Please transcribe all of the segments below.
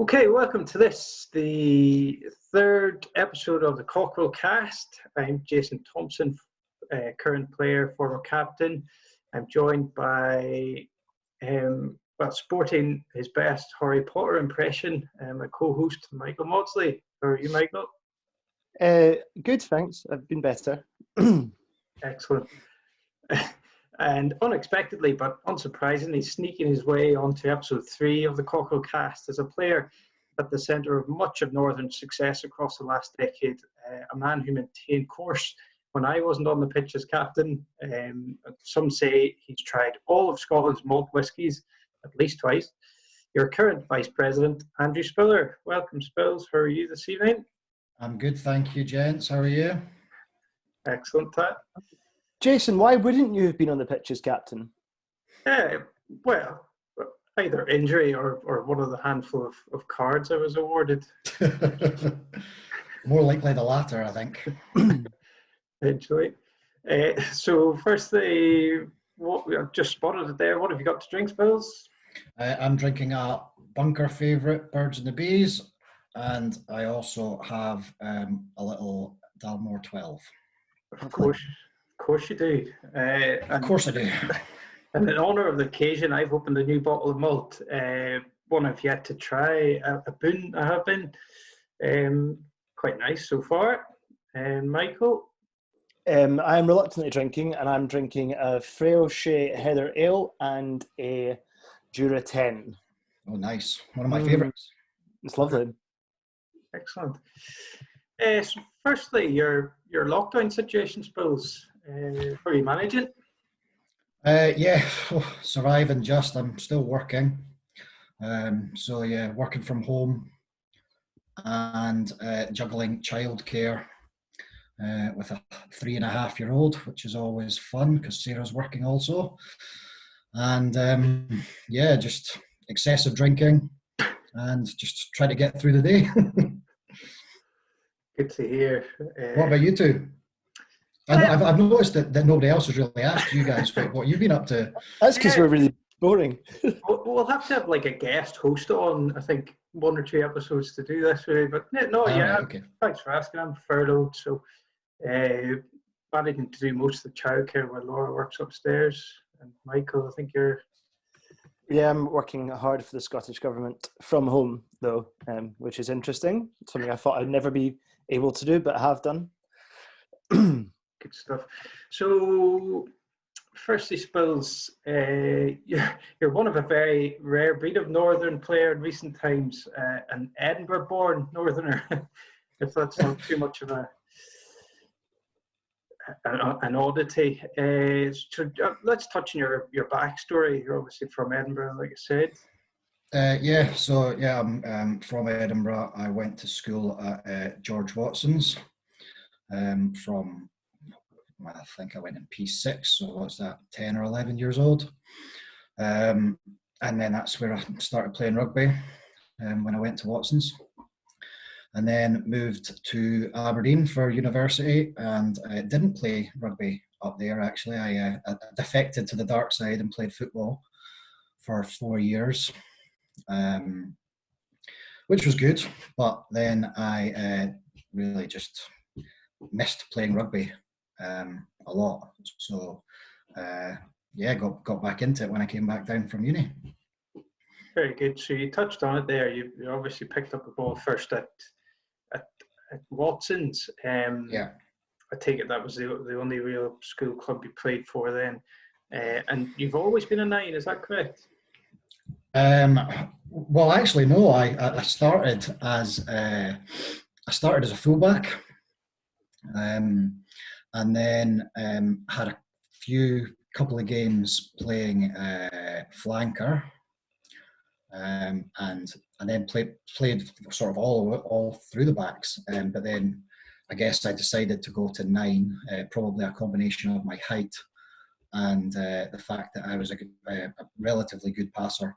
Okay, welcome to the third episode of the Cockerel cast. I'm Jason Thompson, current player, former captain. I'm joined by, sporting his best Harry Potter impression, my co-host, Michael Mawdsley. How are you, Michael? Good, thanks. I've been better. Excellent. And unexpectedly, but unsurprisingly, sneaking his way onto episode 3 of the Cockerel cast as a player at the centre of much of Northern's success across the last decade, a man who maintained course when I wasn't on the pitch as captain. Some say he's tried all of Scotland's malt whiskies at least twice. Your current Vice President, Andrew Spiller. Welcome, Spills. How are you this evening? I'm good, thank you, gents. How are you? Excellent, Pat. Jason, why wouldn't you have been on the pitch as captain? Well, either injury or one of the handful of cards I was awarded. More likely the latter, I think. Eventually. So firstly, what I've just spotted it there. What have you got to drink, Spills? I'm drinking a bunker favourite, Birds and the Bees, and I also have a little Dalmore 12. Of course you do. Of course I do. And in honour of the occasion, I've opened a new bottle of malt. One I've yet to try. A boon I have been. Quite nice so far. And Michael? I'm reluctantly drinking, and I'm drinking a Frailshire Heather Ale and a Jura 10. Oh, nice. One of my favourites. It's lovely. Excellent. So firstly, your lockdown situation, Spills. How are you managing? Surviving just. I'm still working. Working from home and juggling childcare with a 3.5-year-old, which is always fun because Sarah's working also. And just excessive drinking and just try to get through the day. Good to hear. What about you two? I've noticed that nobody else has really asked you guys what you've been up to. That's because we're really boring. We'll have to have like a guest host on, I think, 1 or 2 episodes to do this, really. But okay. Thanks for asking. I'm furloughed, so managing to do most of the childcare while Laura works upstairs. And Michael, I think you're... Yeah, I'm working hard for the Scottish Government from home, though, which is interesting. Something I thought I'd never be able to do, but I have done. Good stuff. So, firstly, Spills, you're one of a very rare breed of Northern player in recent times, an Edinburgh-born Northerner, if that's not too much of an oddity. Let's touch on your backstory. You're obviously from Edinburgh, like I said. I'm from Edinburgh. I went to school at George Watson's from... I think I went in P6, so what's that, 10 or 11 years old. And then that's where I started playing rugby when I went to Watson's. And then moved to Aberdeen for university and didn't play rugby up there, actually. I defected to the dark side and played football for 4 years, which was good. But then I really just missed playing rugby a lot, so got back into it when I came back down from uni. Very good. So you touched on it there. You obviously picked up the ball first at Watson's. I take it that was the only real school club you played for then, and you've always been a 9. Is that correct? Well, actually, no. I started as a fullback. And then had a couple of games playing flanker, and then played sort of all through the backs. But then I guess I decided to go to 9, probably a combination of my height and the fact that I was a relatively good passer.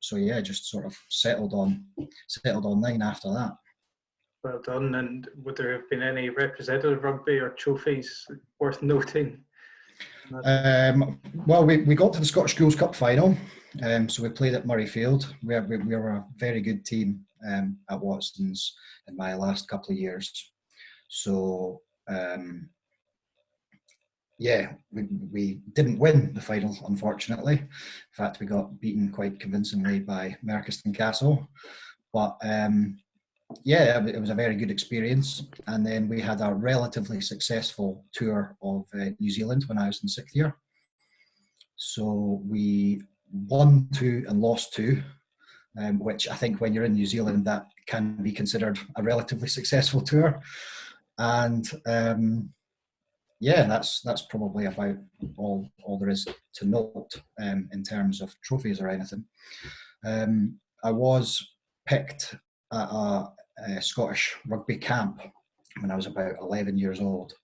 Just sort of settled on 9 after that. Well done. And would there have been any representative rugby or trophies worth noting? Well, we got to the Scottish Schools Cup final So we played at Murrayfield. We were a very good team at Watson's in my last couple of years. So we didn't win the final, unfortunately. In fact, we got beaten quite convincingly by Merchiston Castle. But it was a very good experience. And then we had a relatively successful tour of New Zealand when I was in 6th year. So we won 2 and lost 2, which I think when you're in New Zealand, that can be considered a relatively successful tour. And that's probably about all there is to note in terms of trophies or anything. I was picked at a Scottish rugby camp when I was about 11 years old.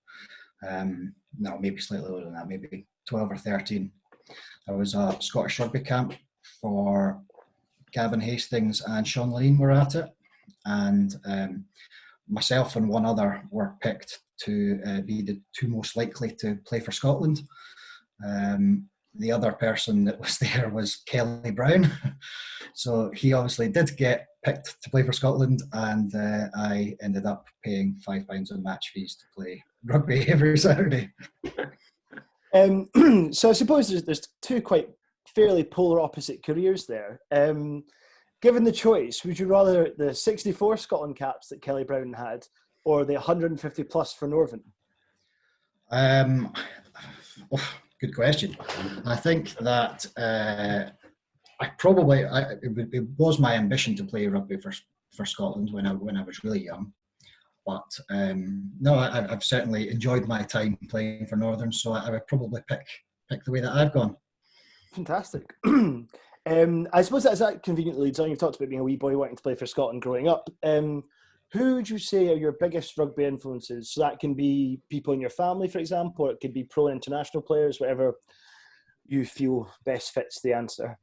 No, maybe slightly older than that, maybe 12 or 13. I was a Scottish rugby camp for Gavin Hastings and Sean Lane were at it. And myself and one other were picked to be the 2 most likely to play for Scotland. The other person that was there was Kelly Brown. So he obviously did get picked to play for Scotland, and I ended up paying £5 in match fees to play rugby every Saturday. So I suppose there's 2 quite fairly polar opposite careers there. Given the choice, would you rather the 64 Scotland caps that Kelly Brown had, or the 150 plus for Northern? Good question. I think that it was my ambition to play rugby for Scotland when I was really young. But no, I've certainly enjoyed my time playing for Northern, so I would probably pick the way that I've gone. Fantastic. I suppose that conveniently leads on. You've talked about being a wee boy wanting to play for Scotland growing up. Who would you say are your biggest rugby influences? So that can be people in your family, for example, or it could be pro and international players, whatever you feel best fits the answer.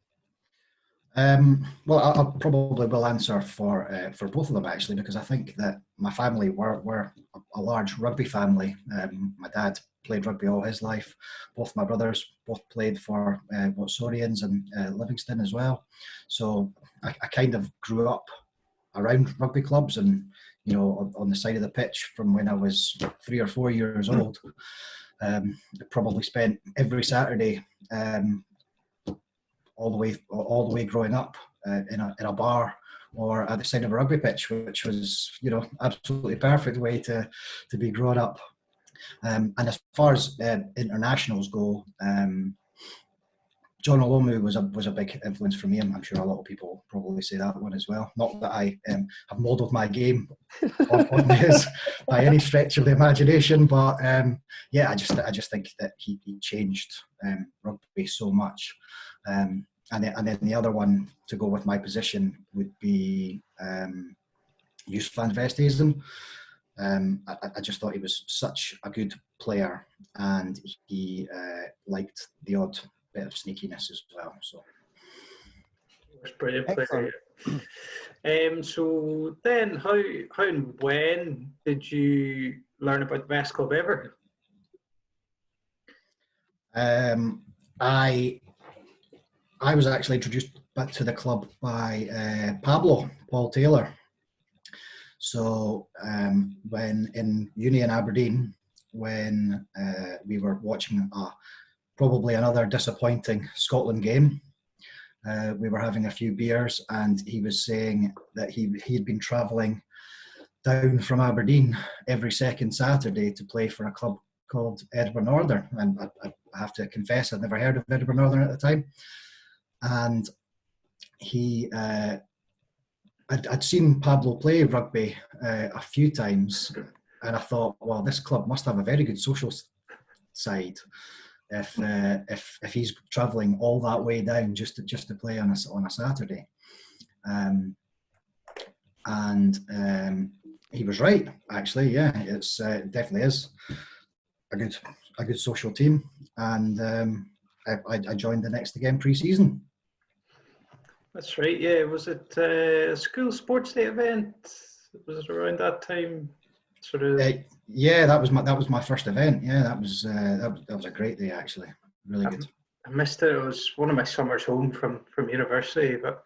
Well, I probably will answer for both of them, actually, because I think that my family were a large rugby family. My dad played rugby all his life. Both my brothers both played for Watsonians and Livingston as well. So I kind of grew up around rugby clubs and, on the side of the pitch from when I was 3 or 4 years old. I probably spent every Saturday all the way growing up in a bar or at the side of a rugby pitch, which was, absolutely perfect way to be growing up. And as far as internationals go, John Olomu was a big influence for me. I'm sure a lot of people probably say that one as well. Not that I have modelled my game on his by any stretch of the imagination, but I just think that he changed rugby so much. And then the other one to go with my position would be Joos van Vesthuizen. I just thought he was such a good player, and he liked the odd bit of sneakiness as well. So That's brilliant player. So then, how and when did you learn about the best club ever? I was actually introduced back to the club by Paul Taylor. So when in uni in Aberdeen, when we were watching probably another disappointing Scotland game, we were having a few beers, and he was saying that he'd been travelling down from Aberdeen every second Saturday to play for a club called Edinburgh Northern. And I have to confess, I'd never heard of Edinburgh Northern at the time. And I'd seen Pablo play rugby a few times, and I thought, well, this club must have a very good social side if he's travelling all that way down just to play on a Saturday. And he was right, actually. Yeah, it definitely is a good social team, and I joined the next again pre-season. That's right. Yeah, was it a school sports day event? Was it around that time? Sort of. Yeah, that was my first event. Yeah, that was a great day, actually. Really good. I missed it. It was one of my summers home from university, but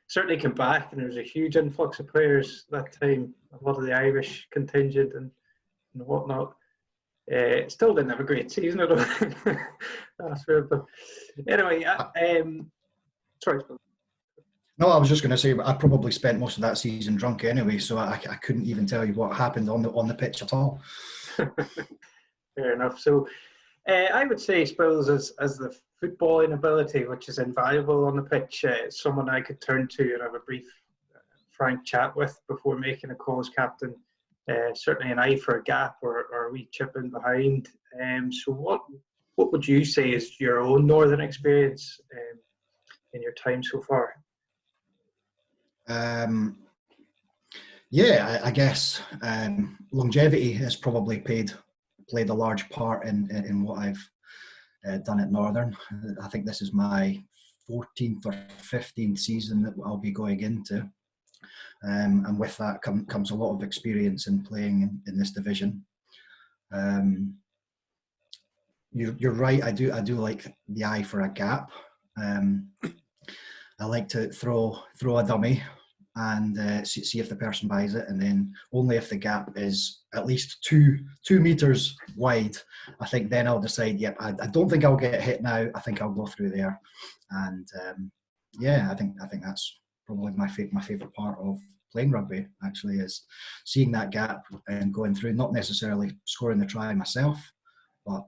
certainly came back and there was a huge influx of players that time. A lot of the Irish contingent and whatnot. Still didn't have a great season, I don't think. That's fair, but anyway, sorry. No, I was just going to say, I probably spent most of that season drunk anyway, so I couldn't even tell you what happened on the pitch at all. Fair enough. So I would say Spills as the footballing ability, which is invaluable on the pitch, someone I could turn to and have a brief, frank chat with before making a call as captain. Certainly an eye for a gap or a wee chip in behind. So what would you say is your own Northern experience in your time so far? Yeah, I guess longevity has probably played a large part in what I've done at Northern. I think this is my 14th or 15th season that I'll be going into. And with that comes a lot of experience in playing in this division. You're right. I do like the eye for a gap. I like to throw a dummy and see if the person buys it, and then only if the gap is at least two meters wide, I think then I'll decide. Yep, I don't think I'll get hit now. I think I'll go through there, and yeah, I think that's probably my favorite part of playing rugby. Actually, is seeing that gap and going through. Not necessarily scoring the try myself, but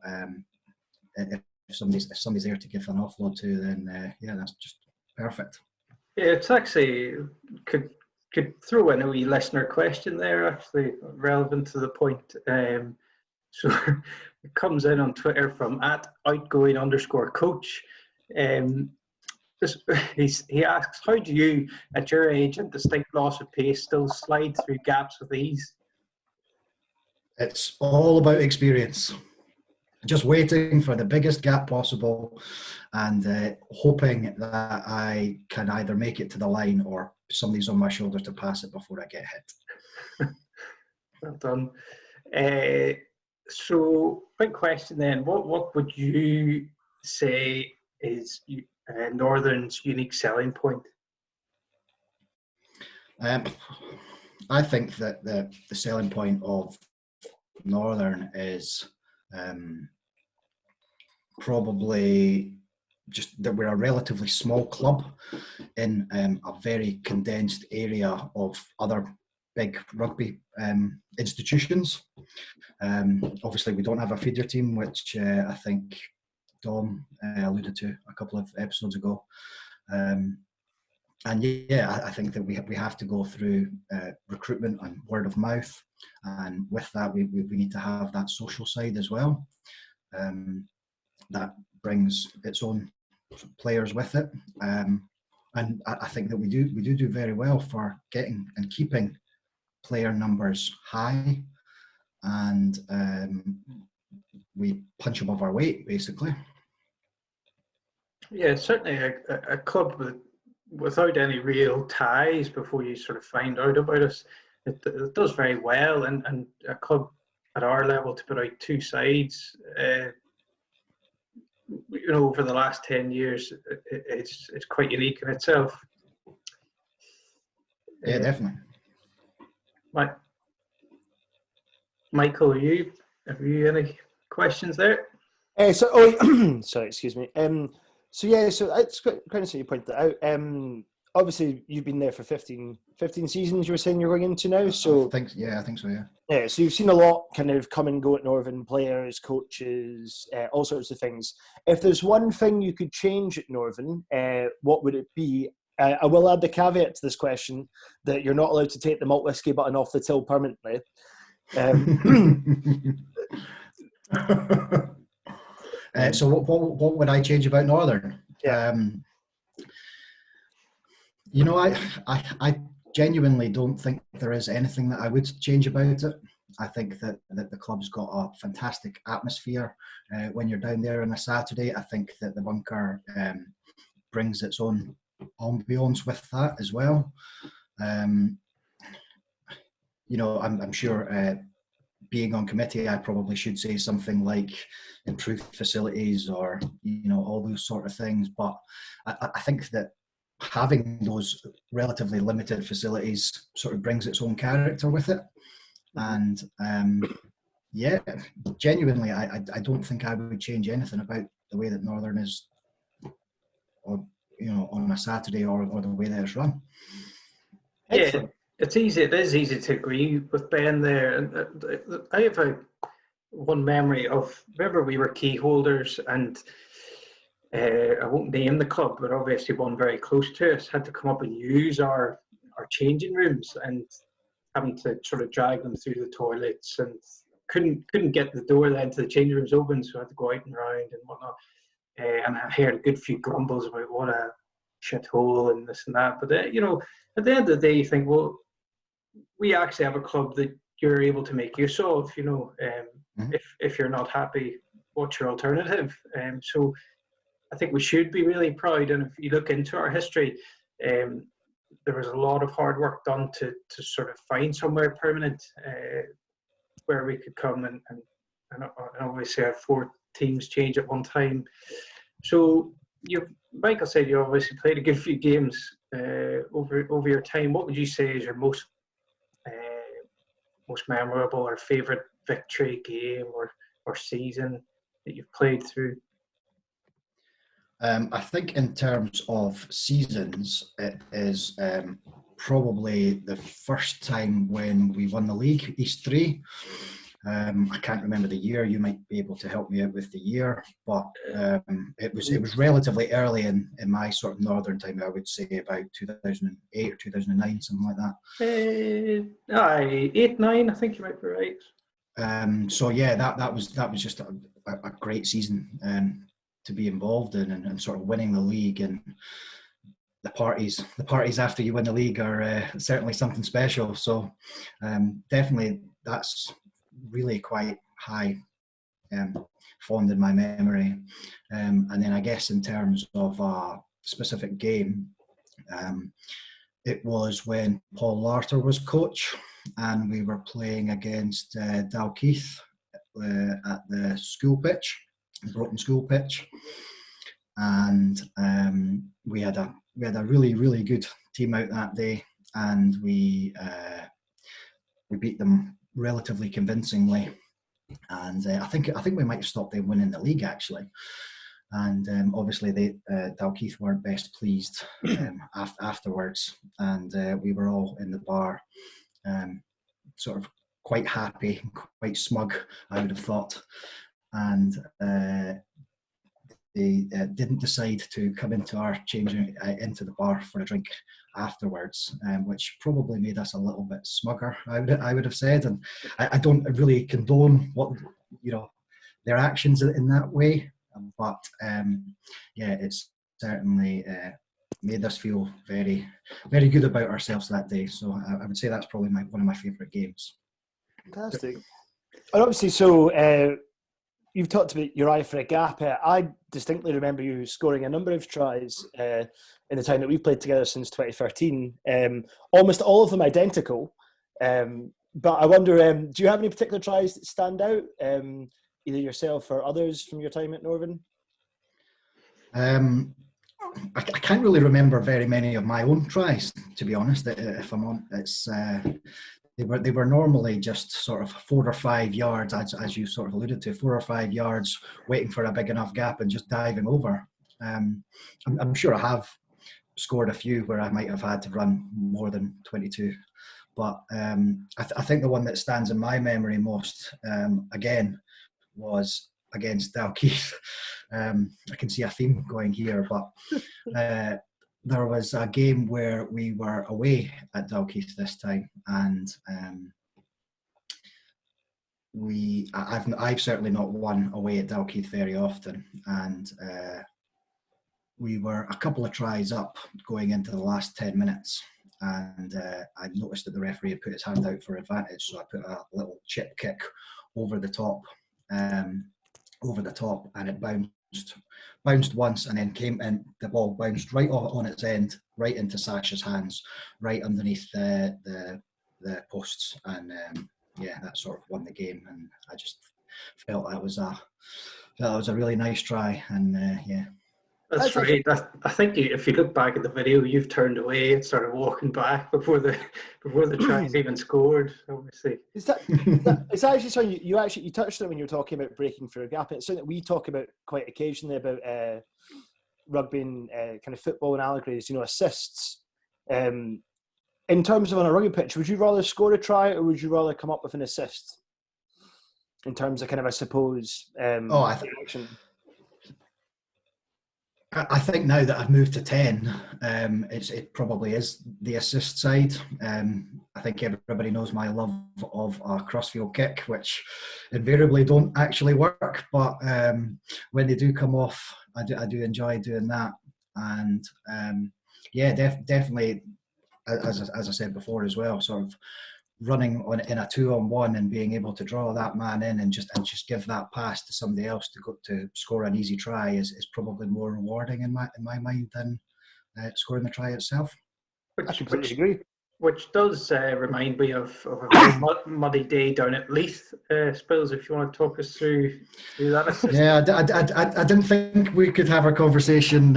if somebody's there to give an offload to, then yeah, that's just perfect. Yeah, it's actually could throw in a wee listener question there, actually relevant to the point. So it comes in on Twitter from @outgoing_coach. He asks, how do you, at your age and distinct loss of pace, still slide through gaps with ease? It's all about experience. Just waiting for the biggest gap possible and hoping that I can either make it to the line or somebody's on my shoulder to pass it before I get hit. Well done. So, big question then. What would you say is Northern's unique selling point? I think that the selling point of Northern is probably just that we're a relatively small club in a very condensed area of other big rugby institutions. Obviously, we don't have a feeder team, which I think Dom alluded to a couple of episodes ago. And yeah, I think that we have to go through recruitment and word of mouth, and with that, we need to have that social side as well. That brings its own players with it, and I think that we do very well for getting and keeping player numbers high, and we punch above our weight, basically. Yeah, certainly a club without any real ties before you sort of find out about us. It does very well, and a club at our level to put out two sides, over the last 10 years, it's quite unique in itself. Yeah, definitely. Michael, have you any questions there? Sorry, excuse me. So it's quite interesting you point that out. Obviously, you've been there for 15 seasons, you were saying you're going into now. So I think so, yeah. Yeah, so you've seen a lot kind of come and go at Northern, players, coaches, all sorts of things. If there's one thing you could change at Northern, what would it be? I will add the caveat to this question that you're not allowed to take the malt whiskey button off the till permanently. So what would I change about Northern? Yeah. I genuinely don't think there is anything that I would change about it. I think that the club's got a fantastic atmosphere when you're down there on a Saturday. I think that the bunker brings its own ambience with that as well. I'm sure being on committee, I probably should say something like improved facilities or, all those sort of things. But I think that having those relatively limited facilities sort of brings its own character with it. And yeah, genuinely, I don't think I would change anything about the way that Northern is, or on a Saturday, or the way that it's run. Excellent. Yeah, it is easy to agree with Ben there. And I have one memory of, remember we were key holders, and I won't name the club, but obviously one very close to us had to come up and use our changing rooms, and having to sort of drag them through the toilets, and couldn't get the door then to the changing rooms open, so I had to go out and round and whatnot. And I heard a good few grumbles about what a shithole and this and that. But at the end of the day, you think, well, we actually have a club that you're able to make use of. If you're not happy, what's your alternative? So I think we should be really proud. And if you look into our history, there was a lot of hard work done to sort of find somewhere permanent where we could come and obviously have 4 teams change at one time. So Michael said you obviously played a good few games over your time. What would you say is your most memorable or favourite victory game or season that you've played through? I think in terms of seasons, it is probably the first time when we won the league, East 3. I can't remember the year. You might be able to help me out with the year, but it was relatively early in my sort of Northern time. I would say about 2008 or 2009, something like that. 8, 9, I think you might be right. So yeah, that was just a great season to be involved in, and sort of winning the league, and the parties after you win the league are certainly something special. So definitely that's really quite high fond in my memory. And then I guess in terms of a specific game, it was when Paul Larter was coach, and we were playing against Dalkeith at the school pitch, Broughton school pitch, and we had a really, really good team out that day, and we beat them relatively convincingly, and I think we might have stopped them winning the league actually. And obviously Dalkeith weren't best pleased afterwards, and we were all in the bar sort of quite happy, quite smug, I would have thought, and they didn't decide to come into our changing into the bar for a drink afterwards, which probably made us a little bit smugger, I would have said. And I don't really condone what their actions in that way, but yeah, it's certainly made us feel very, very good about ourselves that day. So I would say that's probably one of my favourite games. Fantastic. And obviously, so you've talked about your eye for a gap. I distinctly remember you scoring a number of tries in the time that we've played together since 2013. Almost all of them identical. But I wonder, do you have any particular tries that stand out, either yourself or others from your time at Northern? I can't really remember very many of my own tries, to be honest. If I'm on, it's they were normally just sort of 4 or 5 yards, as you sort of alluded to, 4 or 5 yards, waiting for a big enough gap and just diving over. I'm sure I have scored a few where I might have had to run more than 22, but I think the one that stands in my memory most, again, was against Dalkeith. I can see a theme going here, but there was a game where we were away at Dalkeith this time, and I've certainly not won away at Dalkeith very often, and we were a couple of tries up going into the last 10 minutes, and I noticed that the referee had put his hand out for advantage, so I put a little chip kick over the top, and it bounced once, and then came in. The ball bounced right on its end, right into Sasha's hands, right underneath the posts, and yeah, that sort of won the game, and I just felt that was a really nice try, and yeah. That's right. I think if you look back at the video, you've turned away and started walking back before the try's even scored. Obviously, it's actually something you touched on when you were talking about breaking through a gap. It's something that we talk about quite occasionally about rugby and kind of football and allegories. Assists. In terms of on a rugby pitch, would you rather score a try or would you rather come up with an assist? In terms of kind of, I suppose, action. I think now that I've moved to 10, it probably is the assist side. I think everybody knows my love of a crossfield kick, which invariably don't actually work, but when they do come off, I do enjoy doing that. And yeah, definitely, as I said before as well, sort of running in a 2-on-1 and being able to draw that man in and just give that pass to somebody else to go to score an easy try is probably more rewarding in my mind than scoring the try itself. I completely agree. Which does remind me of a very muddy day down at Leith. Spills, if you want to talk us through that assist. Yeah, I didn't think we could have a conversation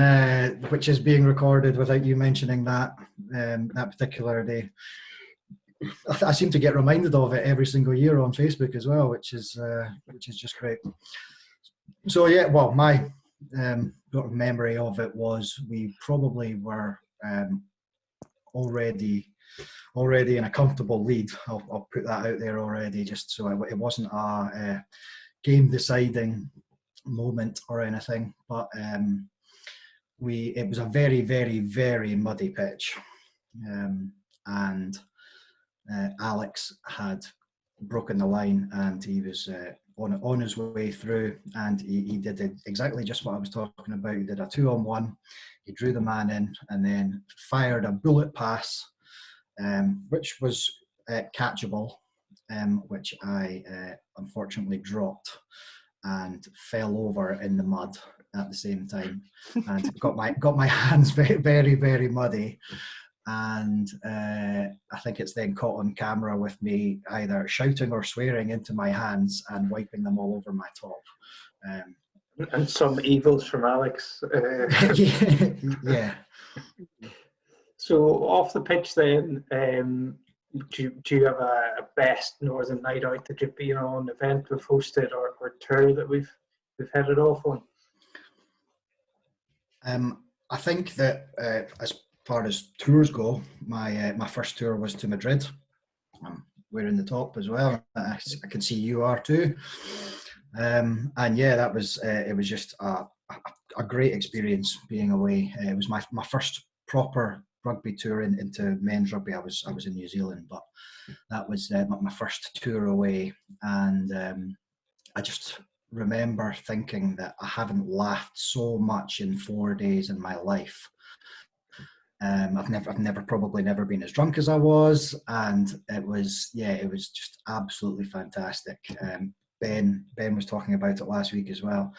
which is being recorded without you mentioning that particular day. I seem to get reminded of it every single year on Facebook as well, which is just great. So yeah, well, my sort of memory of it was we probably were already in a comfortable lead. I'll put that out there already, just so it wasn't a game deciding moment or anything. But it was a very, very, very muddy pitch, and Alex had broken the line and he was on his way through, and he did exactly just what I was talking about. He did a 2-on-1, he drew the man in and then fired a bullet pass, which was catchable, which I unfortunately dropped and fell over in the mud at the same time, and got my hands very, very, very muddy. And I think it's then caught on camera with me either shouting or swearing into my hands and wiping them all over my top. And some evils from Alex. Yeah. So off the pitch then, do you have a best Northern night out that you've been on, event we've hosted or tour that we've headed off on? I think that as far as tours go, my first tour was to Madrid. We're in the top as well. I can see you are too. And yeah, that was it was just a great experience being away. It was my first proper rugby tour into men's rugby. I was in New Zealand, but that was my first tour away, and I just remember thinking that I haven't laughed so much in 4 days in my life. I've probably never been as drunk as I was, and it was just absolutely fantastic. Ben was talking about it last week as well.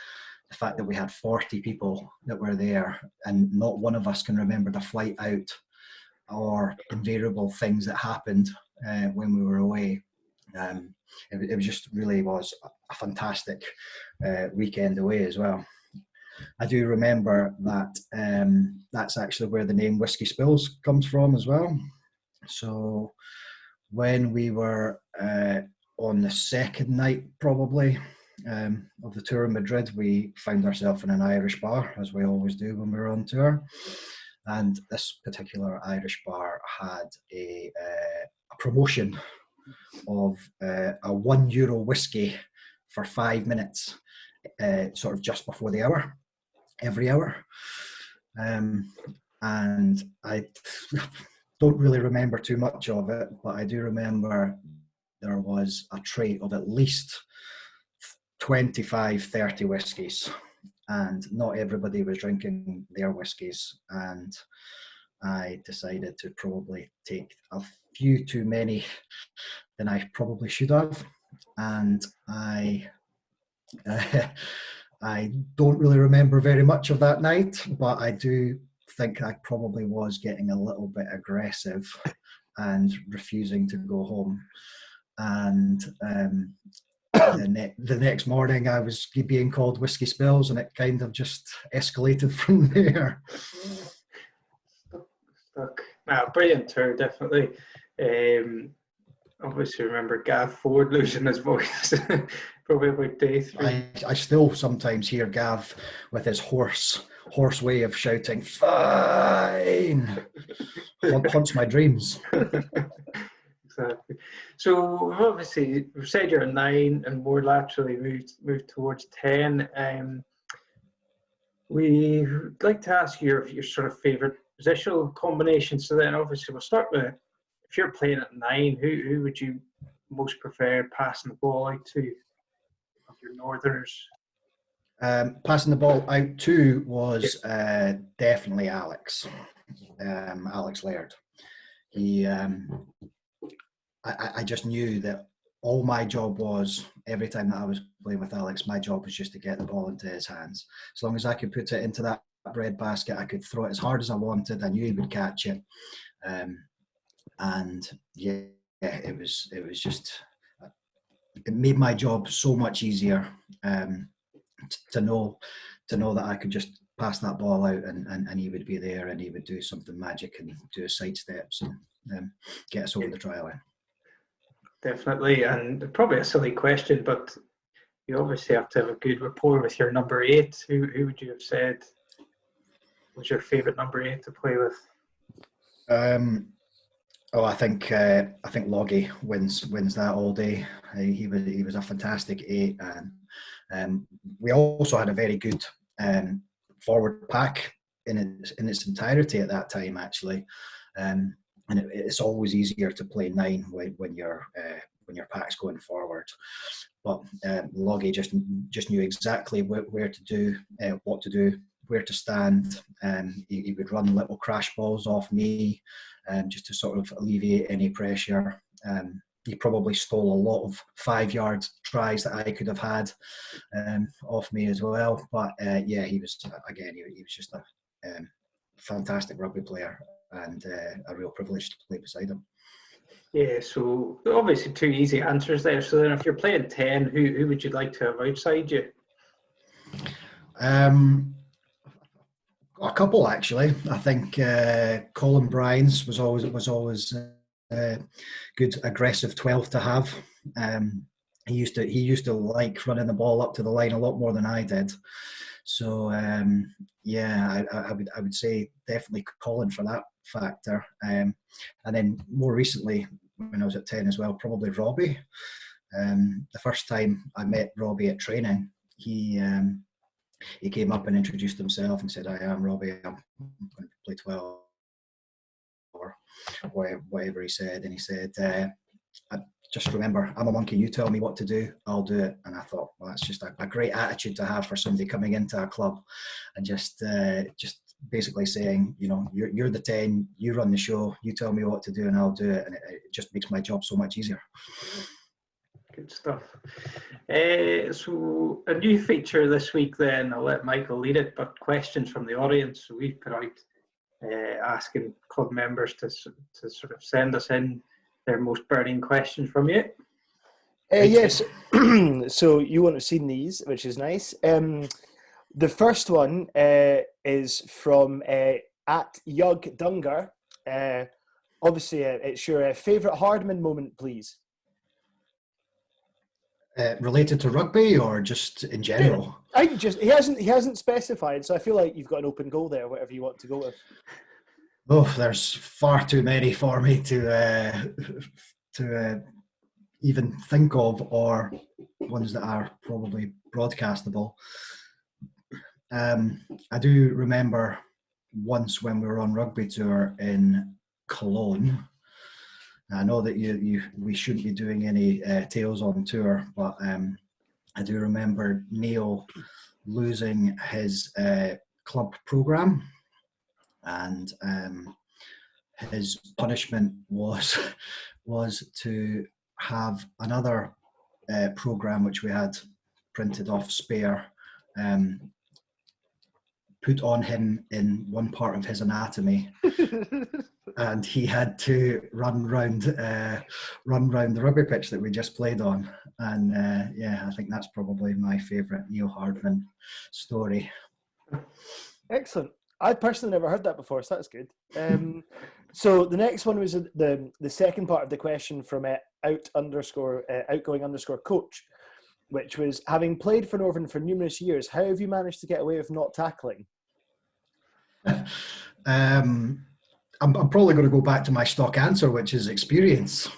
The fact that we had 40 people that were there, and not one of us can remember the flight out or invariable things that happened when we were away. It was just really was a fantastic weekend away as well. I do remember that that's actually where the name Whiskey Spills comes from as well. So when we were on the second night probably of the tour in Madrid, we found ourselves in an Irish bar, as we always do when we're on tour. And this particular Irish bar had a promotion of a €1 whiskey for 5 minutes, sort of just before the hour, every hour. And I don't really remember too much of it, but I do remember there was a tray of at least 25, 30 whiskies, and not everybody was drinking their whiskies. And I decided to probably take a few too many than I probably should have. And I don't really remember very much of that night, but I do think I probably was getting a little bit aggressive and refusing to go home. and the next morning I was being called Whiskey Spills, and it kind of just escalated from there. Stuck. Brilliant tour, definitely. Obviously remember Gav Ford losing his voice probably about day 3. I still sometimes hear Gav with his hoarse way of shouting, "Fine!" Haunts my dreams. Exactly. So obviously we've said you're a 9 and more laterally moved towards 10. We'd like to ask you your sort of favourite positional combination. So then obviously we'll start with, if you're playing at 9, who would you most prefer passing the ball out to of your Northerners? Passing the ball out to was definitely Alex Laird. He, I just knew that all my job was, every time that I was playing with Alex, my job was just to get the ball into his hands. As long as I could put it into that bread basket, I could throw it as hard as I wanted. I knew he would catch it. And yeah, it was just, it made my job so much easier to know that I could just pass that ball out and he would be there and he would do something magic and do a side steps and get us over the try line. Definitely, and probably a silly question, but you obviously have to have a good rapport with your number 8. Who would you have said was your favourite number 8 to play with? I think Loggy wins that all day. He was a fantastic 8, and we also had a very good forward pack in its entirety at that time, actually. And it's always easier to play 9 when your pack's going forward. But Loggy just knew exactly where to do, what to do, where to stand. He would run little crash balls off me, just to sort of alleviate any pressure. He probably stole a lot of 5-yard tries that I could have had off me as well. But yeah, he was just a fantastic rugby player, and a real privilege to play beside him. Yeah, so obviously 2 easy answers there. So then if you're playing 10, who would you like to have outside you? A couple, actually. I think Colin Bryans was always good aggressive 12 to have. He used to like running the ball up to the line a lot more than I did. So yeah, I would say definitely Colin for that factor. And then more recently, when I was at 10 as well, probably Robbie. The first time I met Robbie at training, he came up and introduced himself and said, "I am Robbie. I'm going to play 12," or whatever he said. And he said, "I just remember, I'm a monkey. You tell me what to do, I'll do it." And I thought, well, that's just a great attitude to have for somebody coming into a club, and just basically saying, you know, you're the 10, you run the show, you tell me what to do, and I'll do it. And it just makes my job so much easier. Good stuff. So a new feature this week then, I'll let Michael lead it, but questions from the audience. So we've put out asking club members to sort of send us in their most burning questions from you. Yes, so you won't have seen these, which is nice. The first one is from at Yug Dunger. Obviously, it's your favourite Hardman moment, please. Related to rugby or just in general? I think just he hasn't specified, so I feel like you've got an open goal there, whatever you want to go with. Oh, there's far too many for me to even think of, or ones that are probably broadcastable. I do remember once when we were on rugby tour in Cologne. I know that we shouldn't be doing any tales on tour, but I do remember Neil losing his club program, and his punishment was to have another program which we had printed off spare put on him in one part of his anatomy and he had to run round the rugby pitch that we just played on. And I think that's probably my favourite Neil Hardman story. Excellent. I personally never heard that before, so that's good. So the next one was the second part of the question from outgoing_coach, which was, having played for Northern for numerous years, how have you managed to get away with not tackling? I'm probably going to go back to my stock answer, which is experience.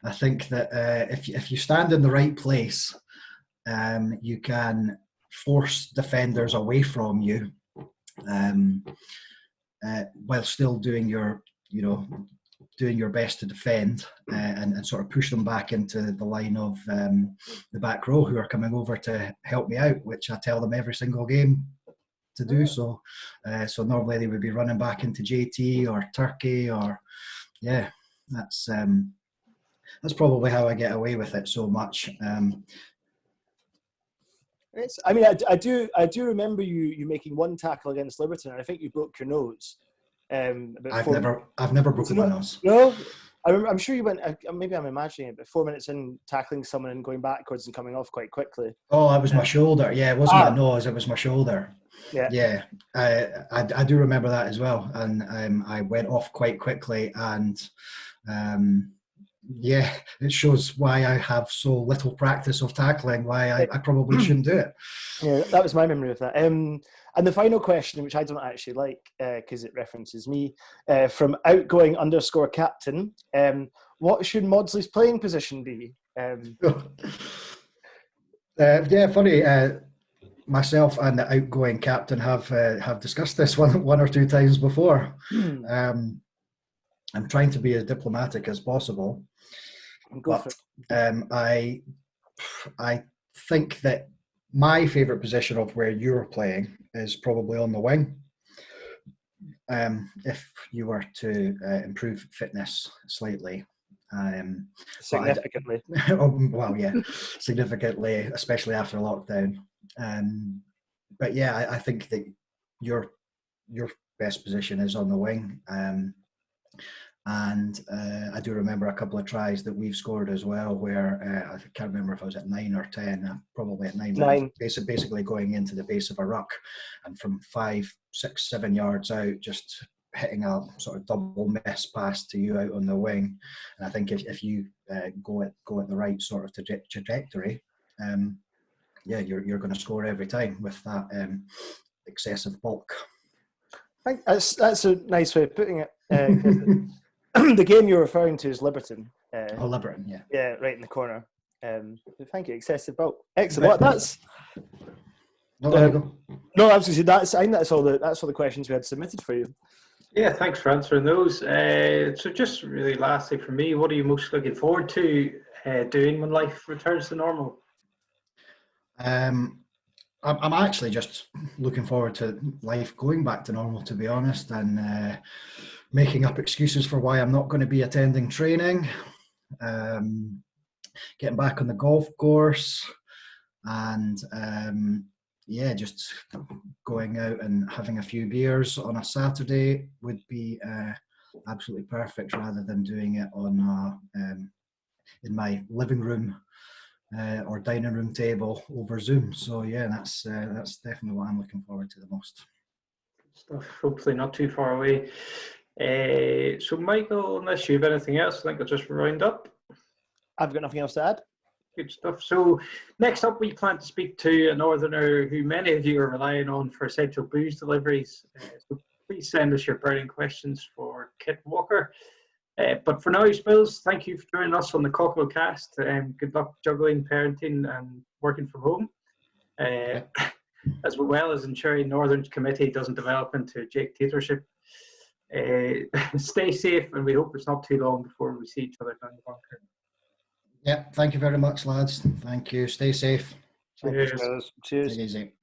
I think that if you stand in the right place, you can force defenders away from you, while still doing your best to defend, and sort of push them back into the line of the back row who are coming over to help me out, which I tell them every single game to do. So normally they would be running back into JT or Turkey, or that's probably how I get away with it so much. I do remember you making one tackle against Liberton, and I think you broke your nose. I've never broken my nose. No, I'm sure you went. Maybe I'm imagining it, but 4 minutes in, tackling someone and going backwards and coming off quite quickly. Oh, it was my shoulder. Yeah, it wasn't my nose. It was my shoulder. Yeah. I do remember that as well, and I went off quite quickly, and it shows why I have so little practice of tackling, why I probably shouldn't do it. Yeah, that was my memory of that. And the final question, which I don't actually like because it references me, from outgoing_captain, what should Mawdsley's playing position be? Funny. Myself and the outgoing captain have discussed this one or two times before. I'm trying to be as diplomatic as possible. But I think that my favourite position of where you're playing is probably on the wing. If you were to improve fitness slightly. Significantly. Significantly, especially after lockdown. I think that your best position is on the wing. And I do remember a couple of tries that we've scored as well, where I can't remember if I was at 9 or 10, probably at 9. Basically going into the base of a ruck, and from 5, 6, 7 yards out, just hitting a sort of double miss pass to you out on the wing. And I think if you go at the right sort of trajectory, you're going to score every time with that excessive bulk. I think that's a nice way of putting it. The game you're referring to is Liberton. Liberton, yeah. Yeah, right in the corner. Thank you, excessive bulk. Excellent. That's. No, I was going to say I think that's all the questions we had submitted for you. Yeah, thanks for answering those. So just really lastly for me, what are you most looking forward to doing when life returns to normal? I'm actually just looking forward to life going back to normal, to be honest, and making up excuses for why I'm not going to be attending training, getting back on the golf course, and just going out and having a few beers on a Saturday would be absolutely perfect, rather than doing it on in my living room or dining room table over Zoom. So that's definitely what I'm looking forward to the most. Stuff, hopefully not too far away. So Michael, unless you have anything else, I think I'll just round up. I've got nothing else to add. Good stuff. So next up, we plan to speak to a Northerner who many of you are relying on for essential booze deliveries. So please send us your burning questions for Kit Walker. But for now, Spills, thank you for joining us on the Cockerel cast. Good luck juggling, parenting and working from home, as well as ensuring Northern's committee doesn't develop into Jake Tatership. Stay safe, and we hope it's not too long before we see each other down the bunker. Yeah, thank you very much, lads. Thank you. Stay safe. Cheers. Cheers. Take it easy.